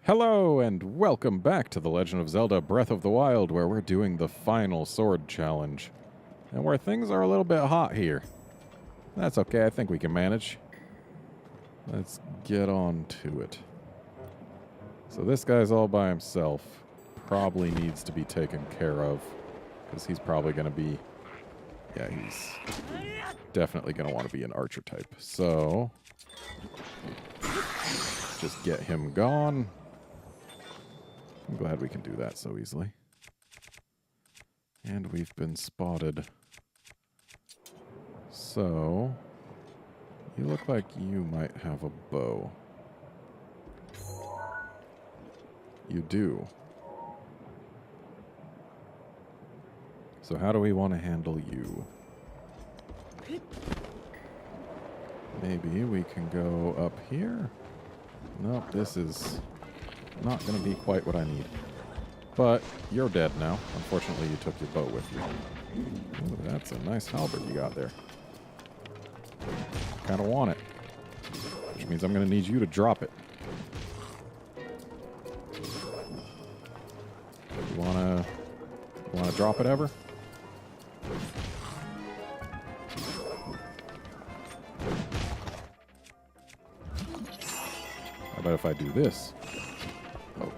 Hello and welcome back to The Legend of Zelda Breath of the Wild, where we're doing the final sword challenge. And where things are a little bit hot here. That's okay, I think we can manage. Let's get on to it. So this guy's all by himself. Probably needs to be taken care of. Because he's probably going to be... Yeah, he's definitely going to want to be an archer type. So... just get him gone. I'm glad we can do that so easily. And we've been spotted. So, you look like you might have a bow. You do. So how do we want to handle you? Maybe we can go up here? Nope, this is not going to be quite what I need. But you're dead now. Unfortunately, you took your bow with you. Ooh, that's a nice halberd you got there. Kind of want it. Which means I'm going to need you to drop it. You wanna drop it ever? How about if I do this?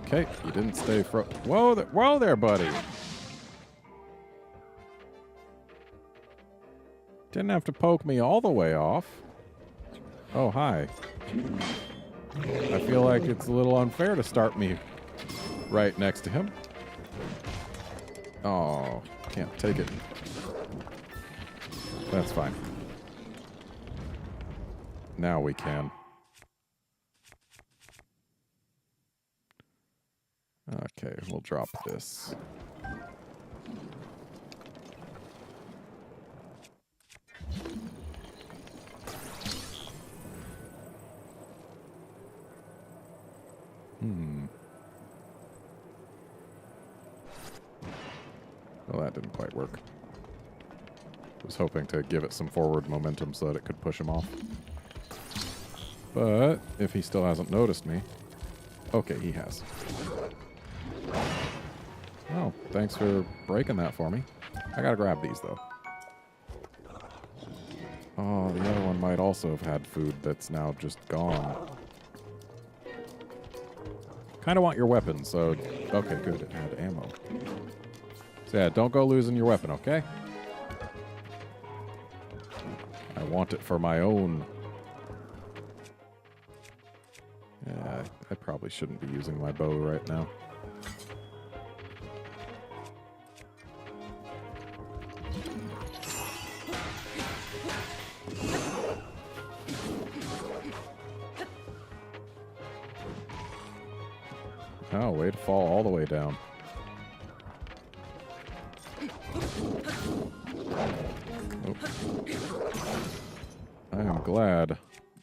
Okay, you didn't stay whoa there, buddy. Didn't have to poke me all the way off. Oh, hi. I feel like it's a little unfair to start me right next to him. Oh, can't take it. That's fine. Now we can. Okay, we'll drop this. Well, that didn't quite work. I was hoping to give it some forward momentum so that it could push him off. But if he still hasn't noticed me... Okay, he has. Oh, thanks for breaking that for me. I gotta grab these, though. Oh, the other one might also have had food that's now just gone. Kind of want your weapon, so... Okay, good, it had ammo. So yeah, don't go losing your weapon, okay? I want it for my own. Yeah, I probably shouldn't be using my bow right now. Oh, way to fall all the way down. Oh. I am glad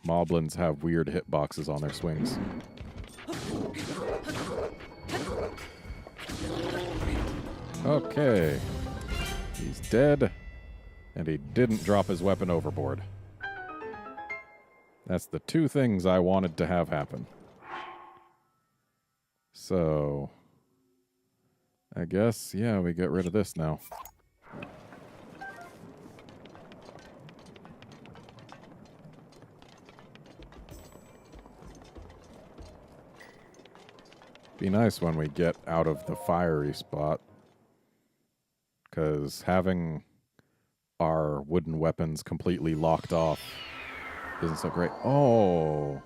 moblins have weird hitboxes on their swings. Okay. He's dead, and he didn't drop his weapon overboard. That's the two things I wanted to have happen. So, I guess, yeah, we get rid of this now. Be nice when we get out of the fiery spot, because having our wooden weapons completely locked off isn't so great. Oh,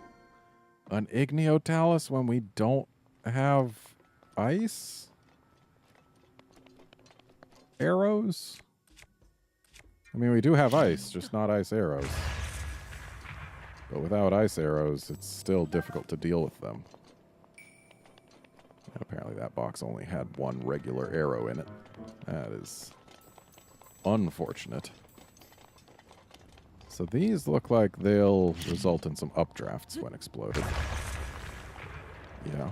an Igniotalus when we don't have ice arrows? I mean, we do have ice, just not ice arrows. But without ice arrows, it's still difficult to deal with them. And apparently that box only had one regular arrow in it. That is unfortunate. So these look like they'll result in some updrafts when exploded. Yeah.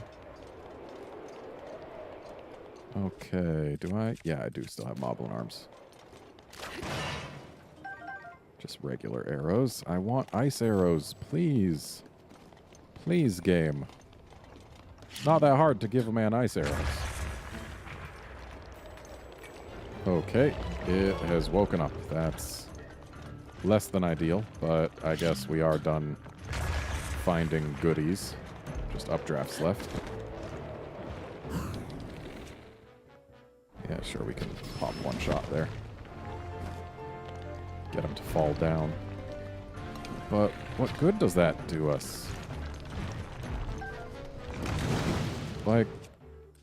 Okay, do I? Yeah, I do still have Moblin arms. Just regular arrows. I want ice arrows, please. Please, game. Not that hard to give a man ice arrows. Okay, it has woken up. That's less than ideal, but I guess we are done finding goodies. Just updrafts left. Yeah, sure, we can pop one shot there. Get him to fall down. But what good does that do us? Like,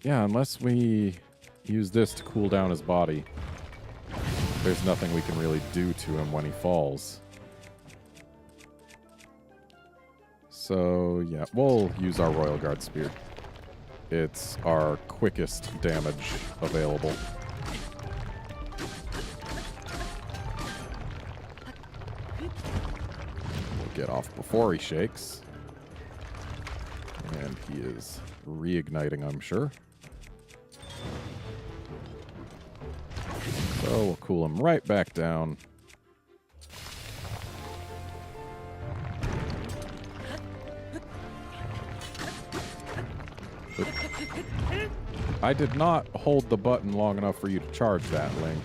yeah, unless we use this to cool down his body, there's nothing we can really do to him when he falls. So, yeah, we'll use our Royal Guard Spear. It's our quickest damage available. We'll get off before he shakes. And he is reigniting, I'm sure. So we'll cool him right back down. I did not hold the button long enough for you to charge that, Link.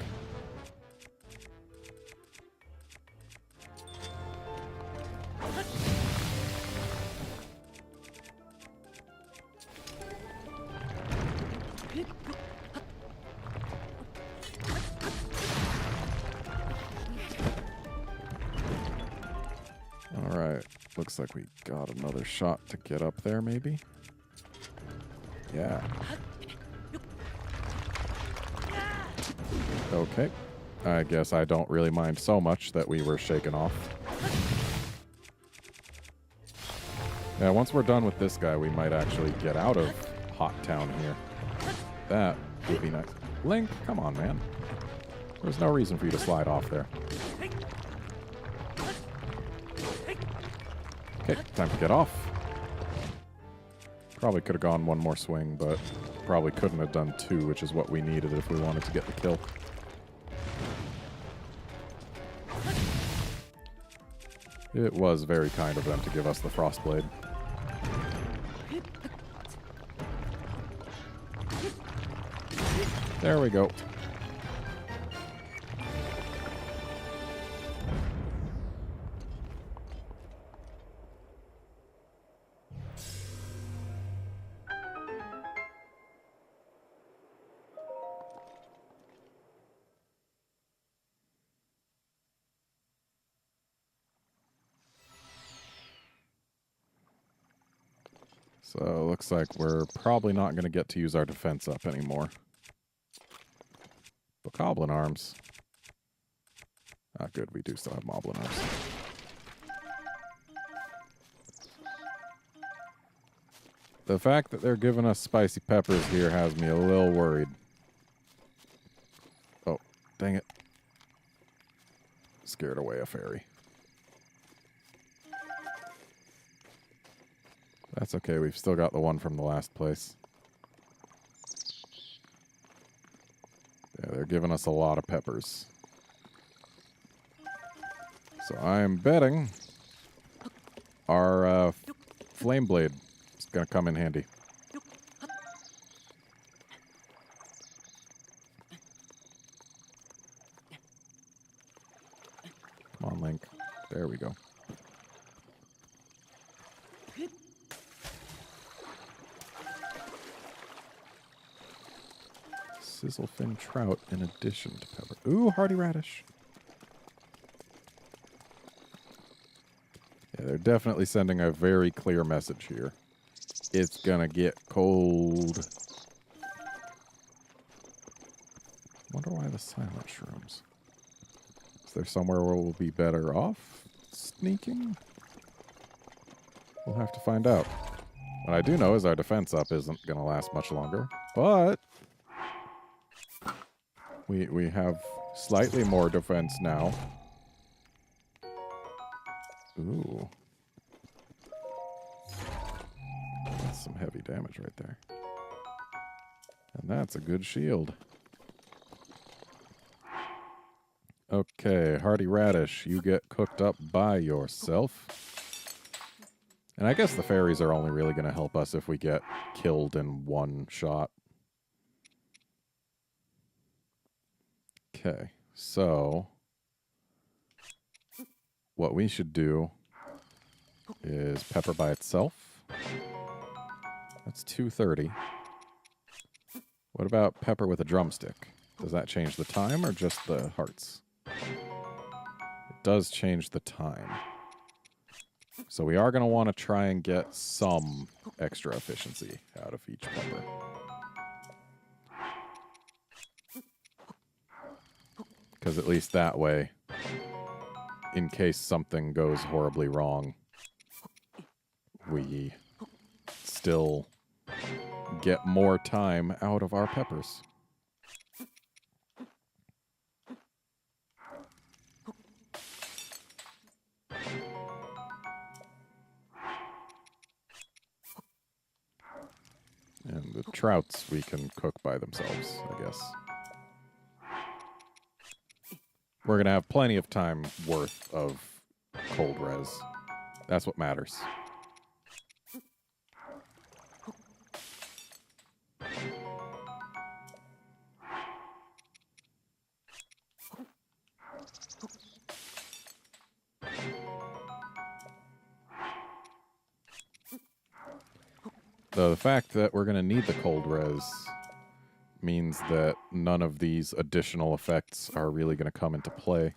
Alright, looks like we got another shot to get up there, maybe? Yeah. Okay. I guess I don't really mind so much that we were shaken off. Yeah, once we're done with this guy, we might actually get out of Hot Town here. That would be nice. Link, come on, man. There's no reason for you to slide off there. Okay, time to get off. Probably could have gone one more swing, but probably couldn't have done two, which is what we needed if we wanted to get the kill. It was very kind of them to give us the Frostblade. There we go. So, looks like we're probably not going to get to use our defense up anymore. But Goblin Arms. Ah, good, we do still have Moblin Arms. The fact that they're giving us spicy peppers here has me a little worried. Oh, dang it. Scared away a fairy. That's okay, we've still got the one from the last place. Yeah, they're giving us a lot of peppers. So I'm betting our Flame Blade is going to come in handy. Come on, Link. There we go. Sizzlefin Trout in addition to pepper. Ooh, Hardy Radish. Yeah, they're definitely sending a very clear message here. It's gonna get cold. Wonder why the silent shrooms. Is there somewhere where we'll be better off sneaking? We'll have to find out. What I do know is our defense up isn't gonna last much longer, but we have slightly more defense now. Ooh. That's some heavy damage right there. And that's a good shield. Okay, Hardy Radish, you get cooked up by yourself. And I guess the fairies are only really going to help us if we get killed in one shot. Okay, so what we should do is pepper by itself. That's 230. What about pepper with a drumstick? Does that change the time or just the hearts? It does change the time. So we are going to want to try and get some extra efficiency out of each pepper. Because at least that way, in case something goes horribly wrong, we still get more time out of our peppers. And the trouts we can cook by themselves, I guess. We're going to have plenty of time worth of cold res. That's what matters. Though the fact that we're going to need the cold res means that none of these additional effects are really going to come into play.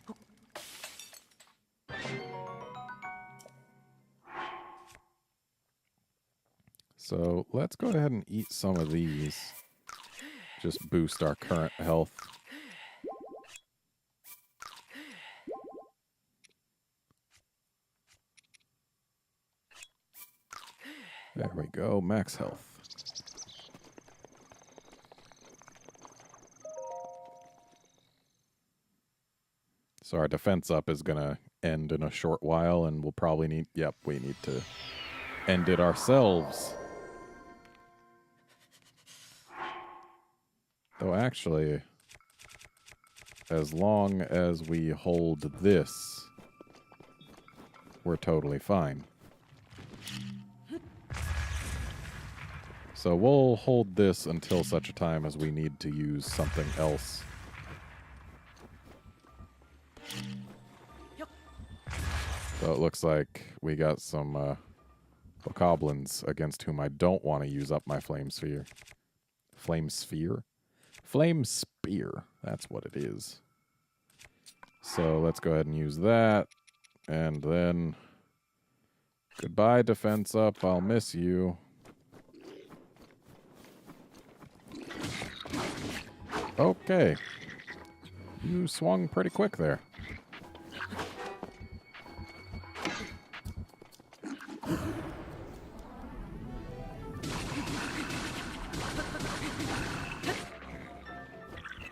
So let's go ahead and eat some of these. Just boost our current health. There we go, max health. So our defense up is going to end in a short while, and we'll probably need... Yep, we need to end it ourselves. Though actually, as long as we hold this, we're totally fine. So we'll hold this until such a time as we need to use something else. So it looks like we got some bokoblins against whom I don't want to use up my flame sphere. Flame sphere? Flame spear. That's what it is. So let's go ahead and use that. And then... Goodbye, defense up. I'll miss you. Okay. You swung pretty quick there.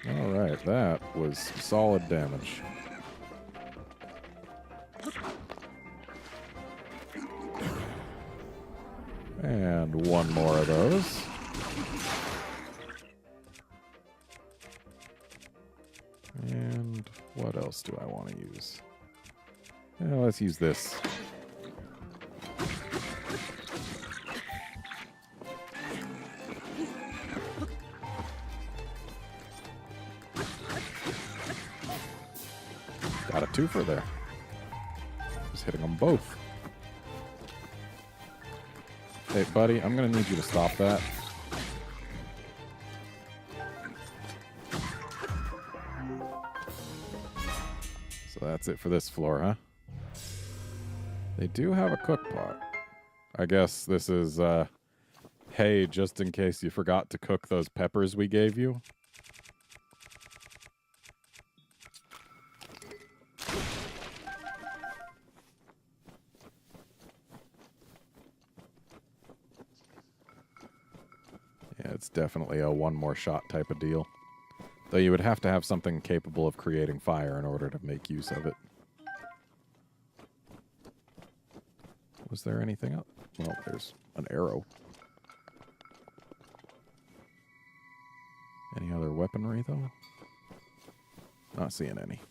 Alright, that was solid damage. And one more of those. And what else do I want to use? Yeah, let's use this. Got a twofer there. Just hitting them both. Hey, buddy, I'm going to need you to stop that. So that's it for this floor, huh? They do have a cook pot. I guess this is, hey, just in case you forgot to cook those peppers we gave you. Yeah, it's definitely a one more shot type of deal. Though you would have to have something capable of creating fire in order to make use of it. Was there anything else? Well, there's an arrow. Any other weaponry, though? Not seeing any.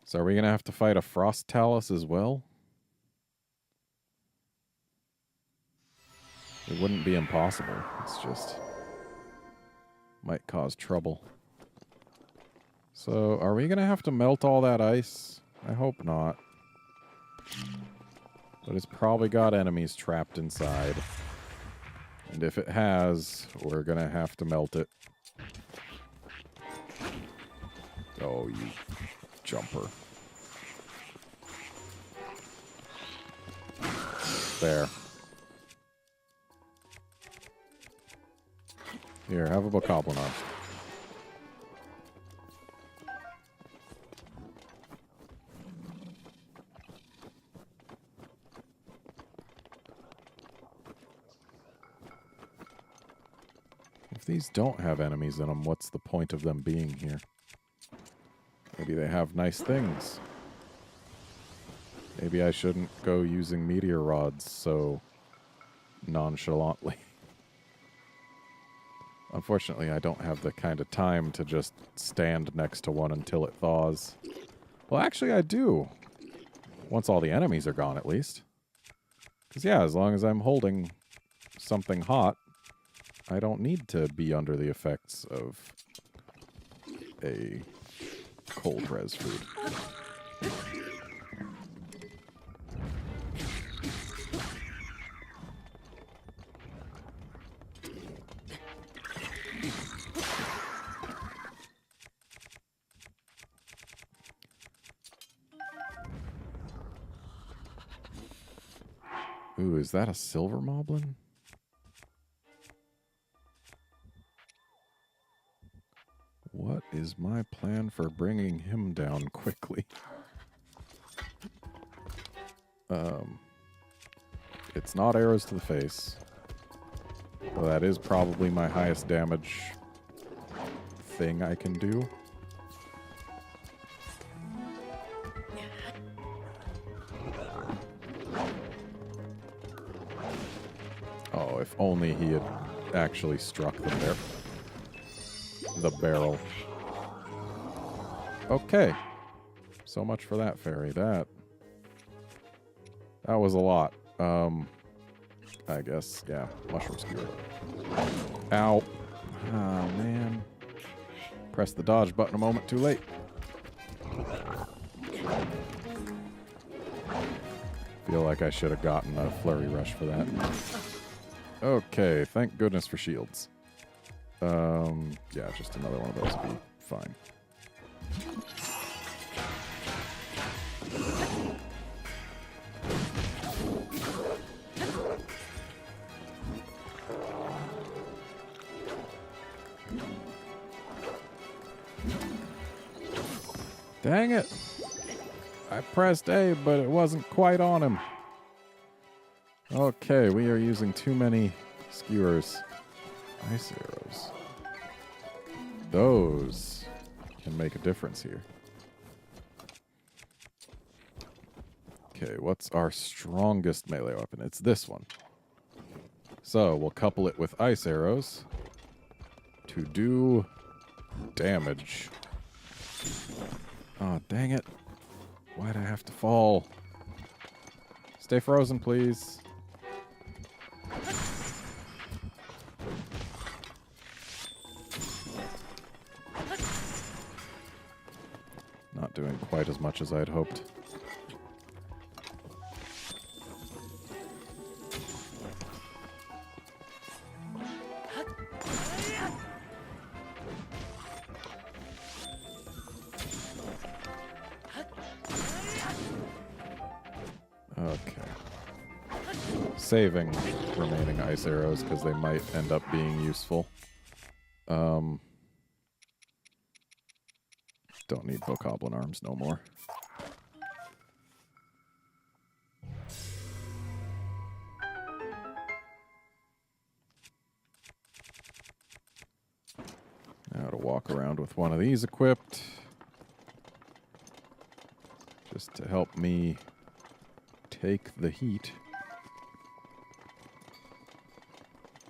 So are we going to have to fight a frost talus as well? It wouldn't be impossible. It's just might cause trouble. So, are we going to have to melt all that ice? I hope not. But it's probably got enemies trapped inside. And if it has, we're going to have to melt it. Oh, you jumper. There. Here, have a bokoblin arm. If these don't have enemies in them, what's the point of them being here? Maybe they have nice things. Maybe I shouldn't go using meteor rods so nonchalantly. Unfortunately, I don't have the kind of time to just stand next to one until it thaws. Well, actually, I do. Once all the enemies are gone, at least. Because, yeah, as long as I'm holding something hot, I don't need to be under the effects of a cold res food. Ooh, is that a silver moblin? What is my plan for bringing him down quickly? It's not arrows to the face. Well, that is probably my highest damage thing I can do. Oh, if only he had actually struck the barrel. Okay. So much for that fairy. That was a lot. I guess, yeah, mushroom skewer. Ow. Oh, man. Press the dodge button a moment too late. Feel like I should have gotten a flurry rush for that. Okay, thank goodness for shields. Yeah, just another one of those would be fine. Dang it! I pressed A, but it wasn't quite on him. Okay, we are using too many skewers. Ice arrows. Those can make a difference here. Okay, what's our strongest melee weapon? It's this one. So, we'll couple it with ice arrows to do damage. Oh, dang it. Why'd I have to fall? Stay frozen, please. Not doing quite as much as I'd hoped. Saving remaining ice arrows because they might end up being useful. Don't need bokoblin arms no more. Now to walk around with one of these equipped. Just to help me take the heat.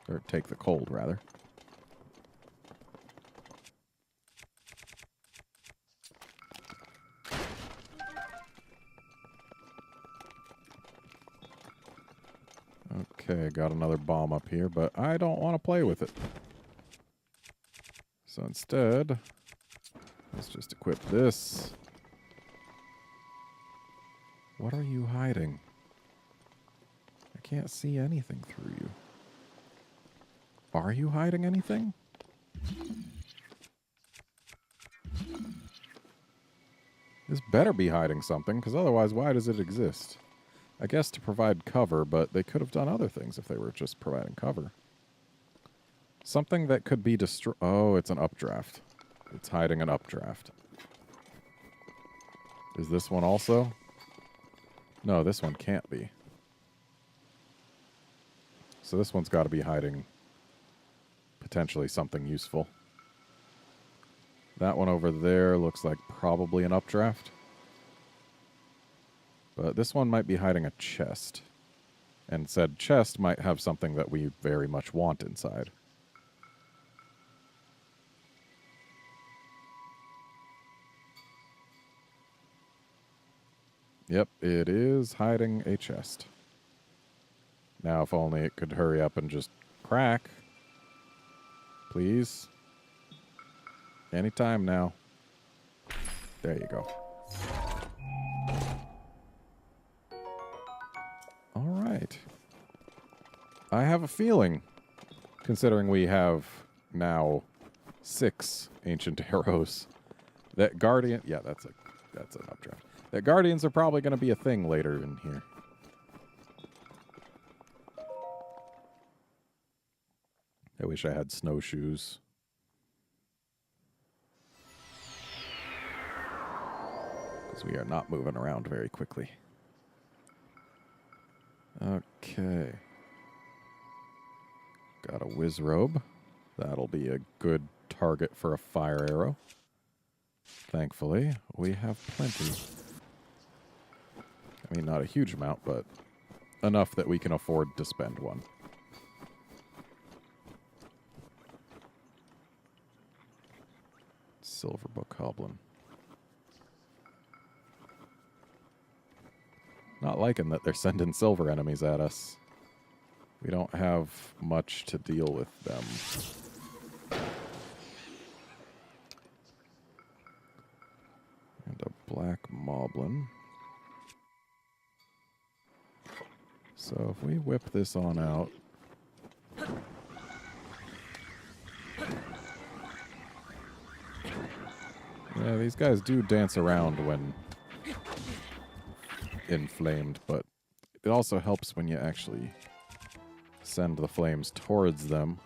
Or take the cold, rather. Okay, got another bomb up here, but I don't want to play with it. So instead, let's just equip this. What are you hiding? I can't see anything through you. Are you hiding anything? This better be hiding something, because otherwise why does it exist? I guess to provide cover, but they could have done other things if they were just providing cover. Something that could be destroyed. Oh, it's an updraft. It's hiding an updraft. Is this one also? No, this one can't be. So this one's got to be hiding potentially something useful. That one over there looks like probably an updraft. But this one might be hiding a chest. And said chest might have something that we very much want inside. Yep, it is hiding a chest. Now, if only it could hurry up and just crack. Please. Anytime now. There you go. All right. I have a feeling, considering we have now 6 ancient arrows, that Guardian... Yeah, that's an updraft. That Guardians are probably going to be a thing later in here. I wish I had snowshoes. Because we are not moving around very quickly. Okay. Got a whiz robe. That'll be a good target for a fire arrow. Thankfully, we have plenty. I mean, not a huge amount, but enough that we can afford to spend one. Silver Bokoblin. Not liking that they're sending silver enemies at us. We don't have much to deal with them. And a black moblin. So if we whip this on out. Yeah, these guys do dance around when inflamed, but it also helps when you actually send the flames towards them.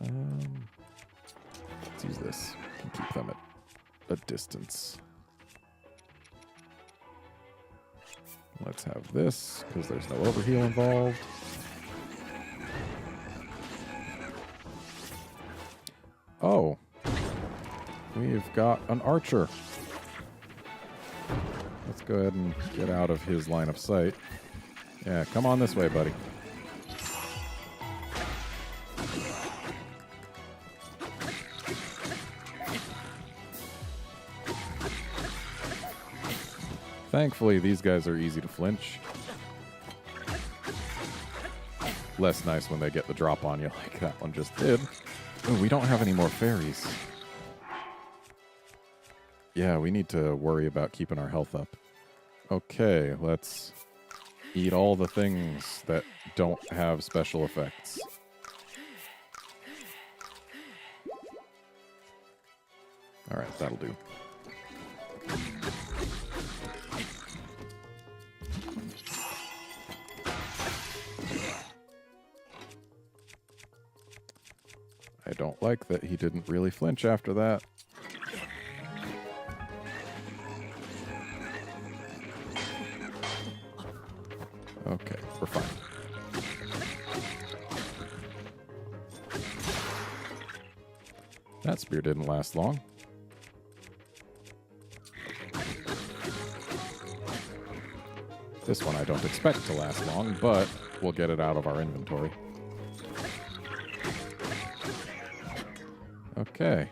Let's use this. Can keep them at a distance. Let's have this, because there's no overheal involved. Oh. We've got an archer. Let's go ahead and get out of his line of sight. Yeah, come on this way, buddy. Thankfully, these guys are easy to flinch. Less nice when they get the drop on you like that one just did. Oh, we don't have any more fairies. Yeah, we need to worry about keeping our health up. Okay, let's eat all the things that don't have special effects. Alright, that'll do. I don't like that he didn't really flinch after that. Okay, we're fine. That spear didn't last long. This one I don't expect to last long, but we'll get it out of our inventory. Okay.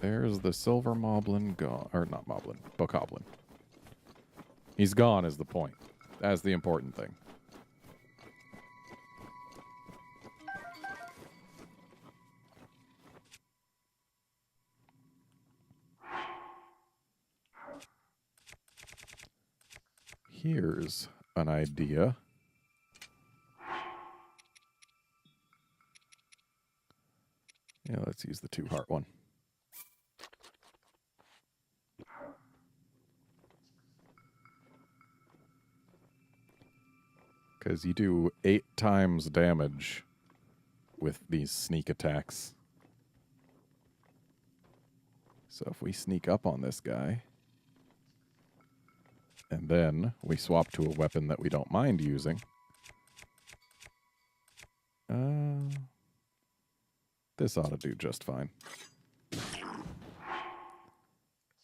There's the silver moblin gone. Or not moblin, bokoblin. He's gone is the point. as the important thing. Here's an idea. Yeah, let's use the 2-heart one. Because you do 8 times damage with these sneak attacks. So if we sneak up on this guy, and then we swap to a weapon that we don't mind using. This ought to do just fine.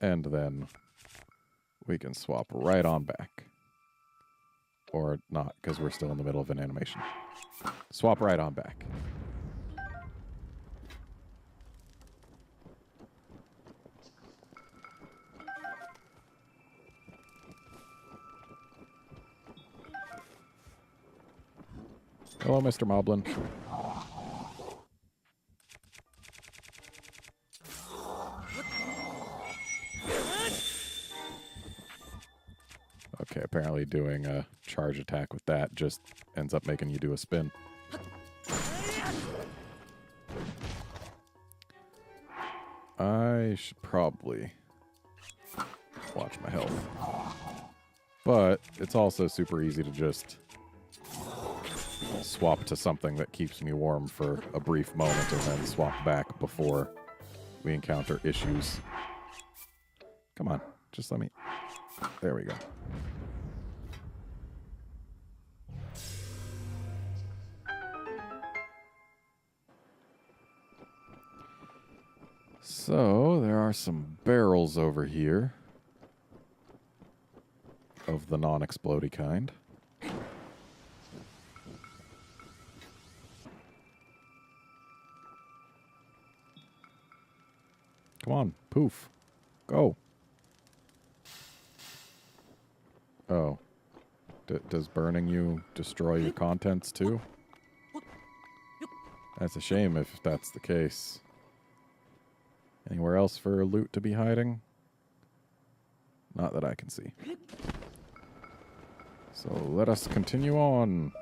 And then we can swap right on back. Or not, because we're still in the middle of an animation. Swap right on back. Hello, Mr. Moblin. Okay, apparently doing a charge attack with that just ends up making you do a spin. I should probably watch my health. But it's also super easy to just swap to something that keeps me warm for a brief moment and then swap back before we encounter issues. Come on, just let me... There we go. So, there are some barrels over here of the non-explodey kind. Come on, poof. Go. Oh. Does burning you destroy your contents too? That's a shame if that's the case. Anywhere else for loot to be hiding? Not that I can see. So let us continue on.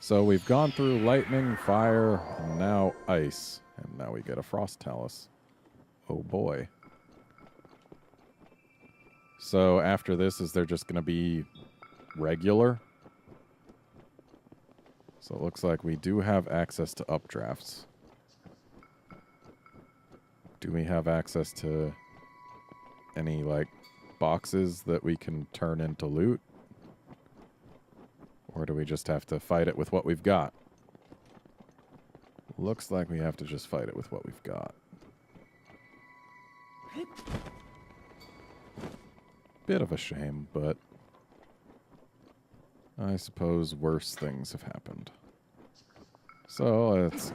So we've gone through lightning, fire, and now ice. And now we get a frost talus. Oh boy. So after this, is there just going to be regular? So it looks like we do have access to updrafts. Do we have access to any, like, boxes that we can turn into loot? Or do we just have to fight it with what we've got? Looks like we have to just fight it with what we've got. Bit of a shame, but I suppose worse things have happened. So let's...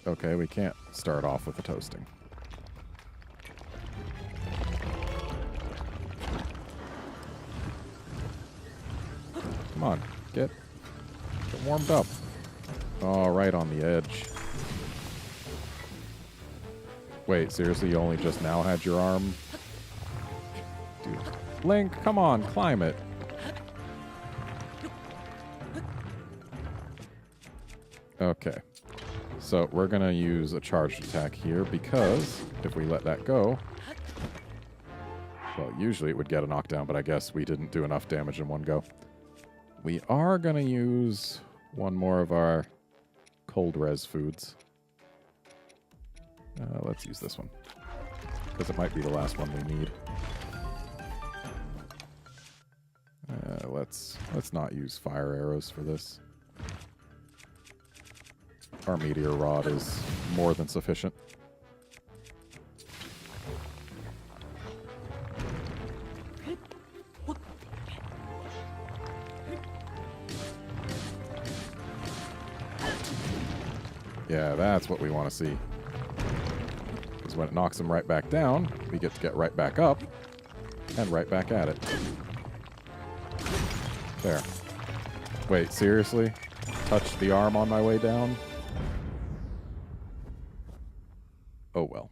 Okay, we can't start off with a toasting. Come on, get warmed up. Oh, right on the edge. Wait, seriously, you only just now had your arm? Dude. Link, come on, climb it. Okay. So we're going to use a charged attack here because if we let that go... Well, usually it would get a knockdown, but I guess we didn't do enough damage in one go. We are going to use one more of our cold res foods. Let's use this one, because it might be the last one we need. Let's not use fire arrows for this. Our meteor rod is more than sufficient. Yeah, that's what we want to see. Because when it knocks them right back down, we get to get right back up and right back at it. There. Wait, seriously? Touched the arm on my way down? Oh well.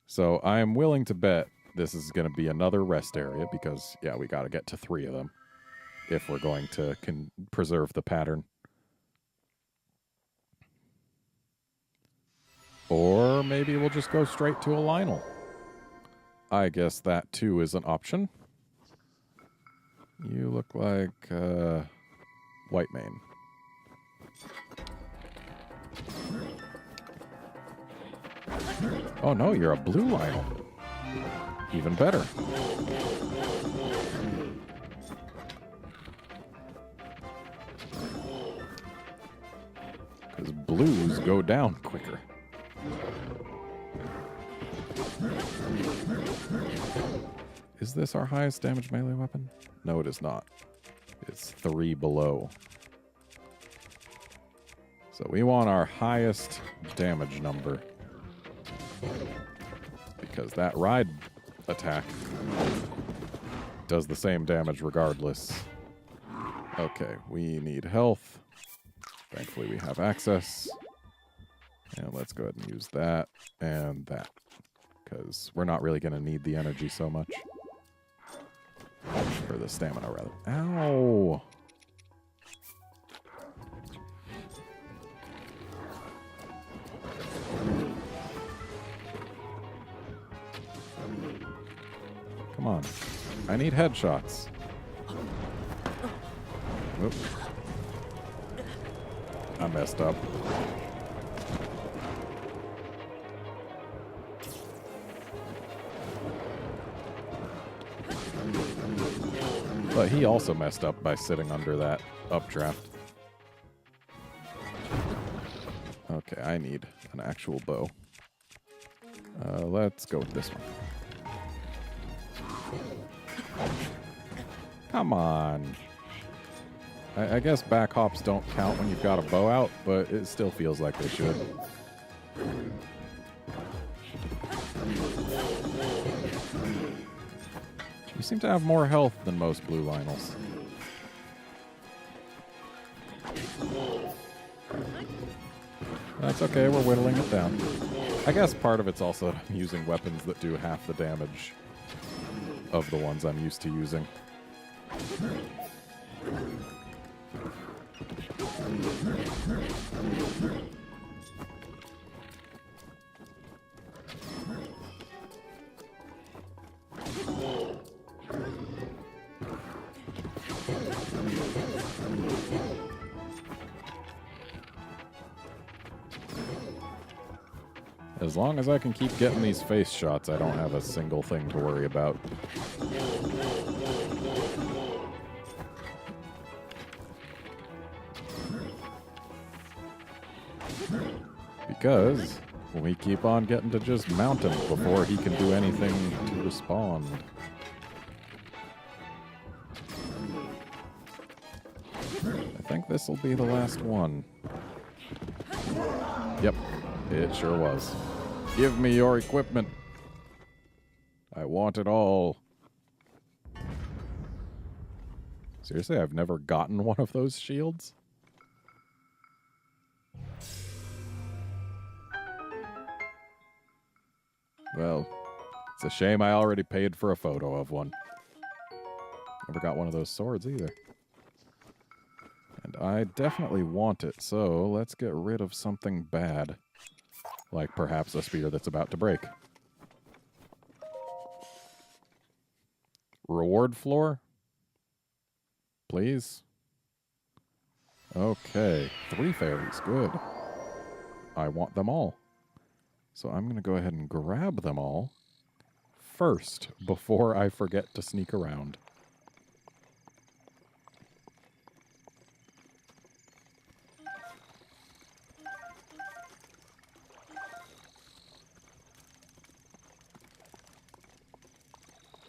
So I am willing to bet this is going to be another rest area because, yeah, we got to get to 3 of them if we're going to preserve the pattern. Or maybe we'll just go straight to a Lionel. I guess that, too, is an option. You look like White Mane. Oh, no, you're a blue Lionel. Even better. Because blues go down quicker. Is this our highest damage melee weapon? No, it is not. It's 3 below. So we want our highest damage number. Because that ride attack does the same damage regardless. Okay, we need health. Thankfully we have access. And let's go ahead and use that and that. Because we're not really going to need the energy so much. Or the stamina, rather. Ow! Come on. I need headshots. Oop. I messed up. But he also messed up by sitting under that updraft. Okay, I need an actual bow. Let's go with this one. Come on. I guess back hops don't count when you've got a bow out, but it still feels like they should. You seem to have more health than most blue Lionels. That's okay, we're whittling it down. I guess part of it's also I'm using weapons that do half the damage of the ones I'm used to using. As long as I can keep getting these face shots, I don't have a single thing to worry about. Because we keep on getting to just mount him before he can do anything to respond. I think this will be the last one. Yep, it sure was. Give me your equipment. I want it all. Seriously, I've never gotten one of those shields? Well, it's a shame I already paid for a photo of one. Never got one of those swords either. And I definitely want it, so let's get rid of something bad. Like perhaps a spear that's about to break. Reward floor? Please? Okay, 3 fairies, good. I want them all. So I'm going to go ahead and grab them all first before I forget to sneak around.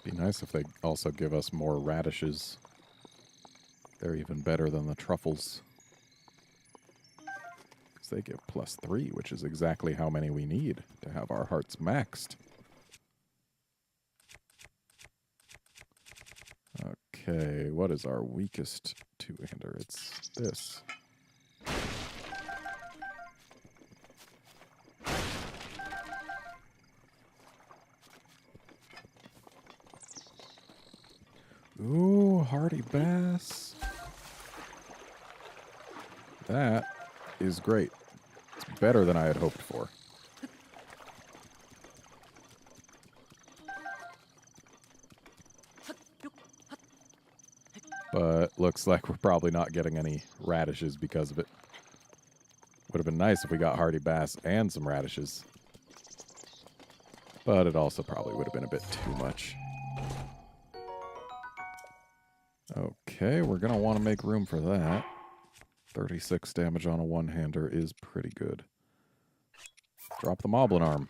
Be nice if they also give us more radishes. They're even better than the truffles. they give +3, which is exactly how many we need to have our hearts maxed. Okay, what is our weakest two-hander? It's this. Ooh, hardy bass. That is great. It's better than I had hoped for. But looks like we're probably not getting any radishes because of it. Would have been nice if we got hardy bass and some radishes. But it also probably would have been a bit too much. Okay, we're going to want to make room for that. 36 damage on a one-hander is pretty good. Drop the Moblin Arm.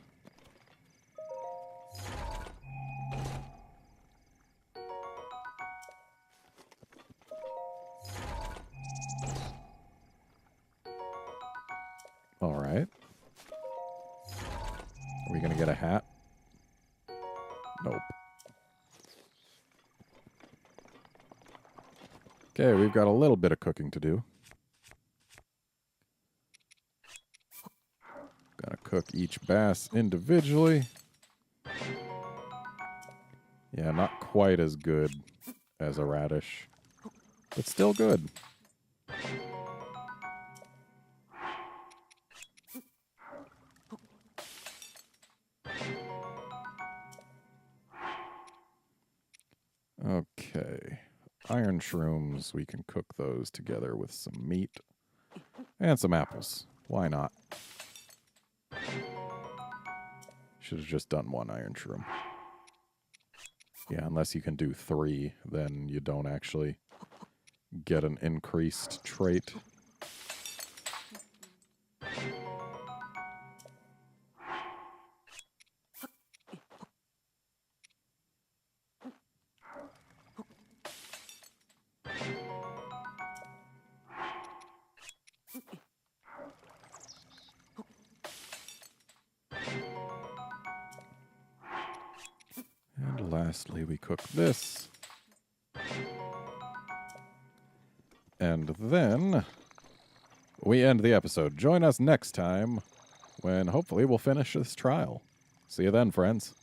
All right. Are we going to get a hat? Nope. Okay, we've got a little bit of cooking to do. Gonna cook each bass individually. Yeah, not quite as good as a radish, but still good. Okay. Iron shrooms, we can cook those together with some meat and some apples. Why not? Should have just done one iron shroom. Yeah, unless you can do 3, then you don't actually get an increased trait. And lastly, we cook this. And then we end the episode. Join us next time when hopefully we'll finish this trial. See you then, friends.